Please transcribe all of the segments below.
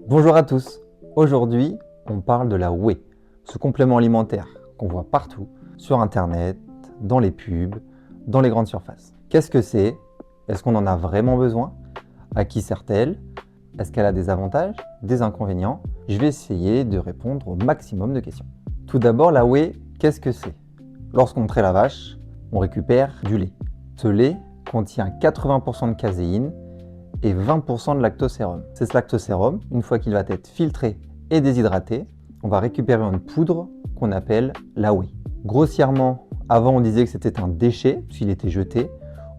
Bonjour à tous, aujourd'hui on parle de la whey, ce complément alimentaire qu'on voit partout, sur internet, dans les pubs, dans les grandes surfaces. Qu'est-ce que c'est? Est-ce qu'on en a vraiment besoin? À qui sert-elle? Est-ce qu'elle a des avantages, des inconvénients? Je vais essayer de répondre au maximum de questions. Tout d'abord, la whey, qu'est-ce que c'est? Lorsqu'on trait la vache, on récupère du lait. Ce lait contient 80% de caséine et 20% de lactosérum. C'est ce lactosérum, une fois qu'il va être filtré et déshydraté, on va récupérer une poudre qu'on appelle la whey. Grossièrement, avant on disait que c'était un déchet, s'il était jeté.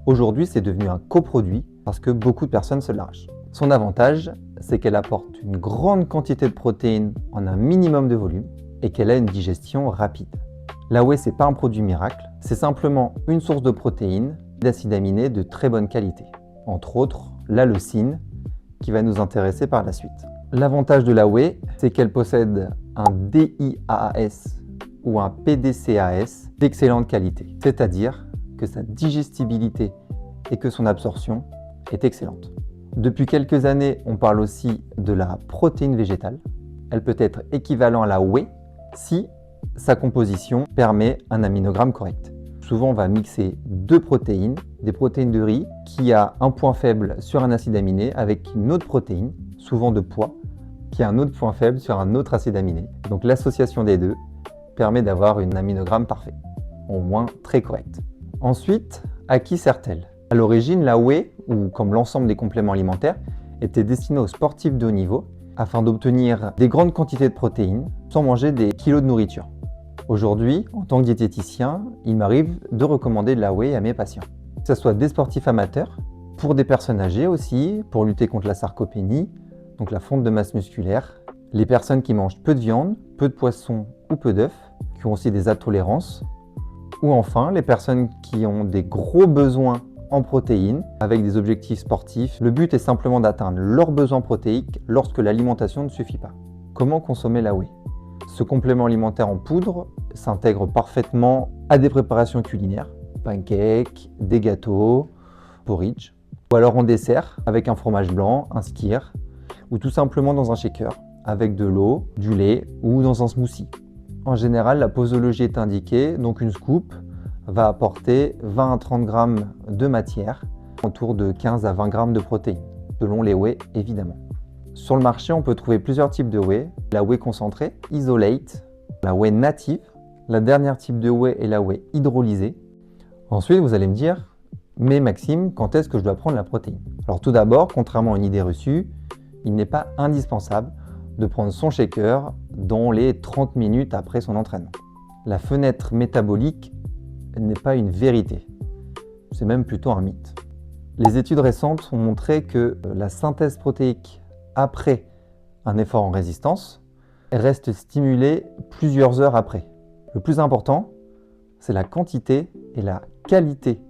Aujourd'hui, c'est devenu un coproduit parce que beaucoup de personnes se l'arrachent. Son avantage, c'est qu'elle apporte une grande quantité de protéines en un minimum de volume et qu'elle a une digestion rapide. La whey, c'est pas un produit miracle, c'est simplement une source de protéines, d'acides aminés de très bonne qualité. Entre autres, la leucine, qui va nous intéresser par la suite. L'avantage de la whey, c'est qu'elle possède un DIAAS ou un PDCAS d'excellente qualité, c'est-à-dire que sa digestibilité et que son absorption est excellente. Depuis quelques années, on parle aussi de la protéine végétale. Elle peut être équivalente à la whey si sa composition permet un aminogramme correct. Souvent, on va mixer deux protéines, des protéines de riz qui a un point faible sur un acide aminé avec une autre protéine, souvent de pois, qui a un autre point faible sur un autre acide aminé. Donc l'association des deux permet d'avoir un aminogramme parfait, au moins très correct. Ensuite, à qui sert-elle? À l'origine, la whey, ou comme l'ensemble des compléments alimentaires, était destinée aux sportifs de haut niveau afin d'obtenir des grandes quantités de protéines sans manger des kilos de nourriture. Aujourd'hui, en tant que diététicien, il m'arrive de recommander de la whey à mes patients. Que ce soit des sportifs amateurs, pour des personnes âgées aussi, pour lutter contre la sarcopénie, donc la fonte de masse musculaire, les personnes qui mangent peu de viande, peu de poisson ou peu d'œufs, qui ont aussi des intolérances, ou enfin les personnes qui ont des gros besoins en protéines avec des objectifs sportifs. Le but est simplement d'atteindre leurs besoins protéiques lorsque l'alimentation ne suffit pas. Comment consommer la whey? Ce complément alimentaire en poudre s'intègre parfaitement à des préparations culinaires, pancakes, des gâteaux, porridge, ou alors en dessert avec un fromage blanc, un skyr, ou tout simplement dans un shaker avec de l'eau, du lait ou dans un smoothie. En général, la posologie est indiquée, donc une scoop va apporter 20 à 30 grammes de matière, autour de 15 à 20 grammes de protéines, selon les whey évidemment. Sur le marché, on peut trouver plusieurs types de whey. La whey concentrée, isolate, la whey native. La dernière type de whey est la whey hydrolysée. Ensuite, vous allez me dire, mais Maxime, quand est-ce que je dois prendre la protéine? Alors tout d'abord, contrairement à une idée reçue, il n'est pas indispensable de prendre son shaker dans les 30 minutes après son entraînement. La fenêtre métabolique n'est pas une vérité, c'est même plutôt un mythe. Les études récentes ont montré que la synthèse protéique après un effort en résistance reste stimulée plusieurs heures après. Le plus important, c'est la quantité et la qualité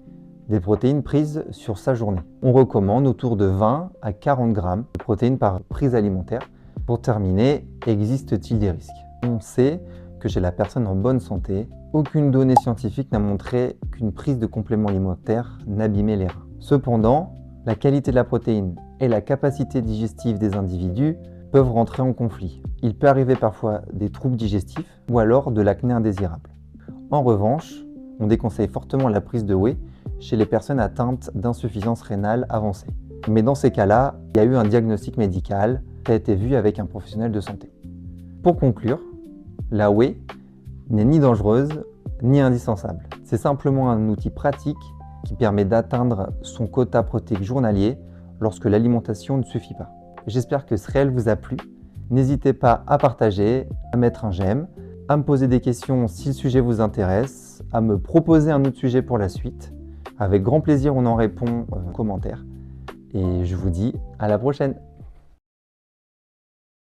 des protéines prises sur sa journée. On recommande autour de 20 à 40 grammes de protéines par prise alimentaire. Pour terminer, existe-t-il des risques? On sait que chez la personne en bonne santé, aucune donnée scientifique n'a montré qu'une prise de compléments alimentaires n'abîmait les reins. Cependant, la qualité de la protéine et la capacité digestive des individus peuvent rentrer en conflit. Il peut arriver parfois des troubles digestifs ou alors de l'acné indésirable. En revanche, on déconseille fortement la prise de whey chez les personnes atteintes d'insuffisance rénale avancée. Mais dans ces cas-là, il y a eu un diagnostic médical qui a été vu avec un professionnel de santé. Pour conclure, la whey n'est ni dangereuse ni indispensable. C'est simplement un outil pratique qui permet d'atteindre son quota protéique journalier lorsque l'alimentation ne suffit pas. J'espère que ce réel vous a plu. N'hésitez pas à partager, à mettre un j'aime, à me poser des questions si le sujet vous intéresse, à me proposer un autre sujet pour la suite. Avec grand plaisir, on en répond en commentaire. Et je vous dis à la prochaine.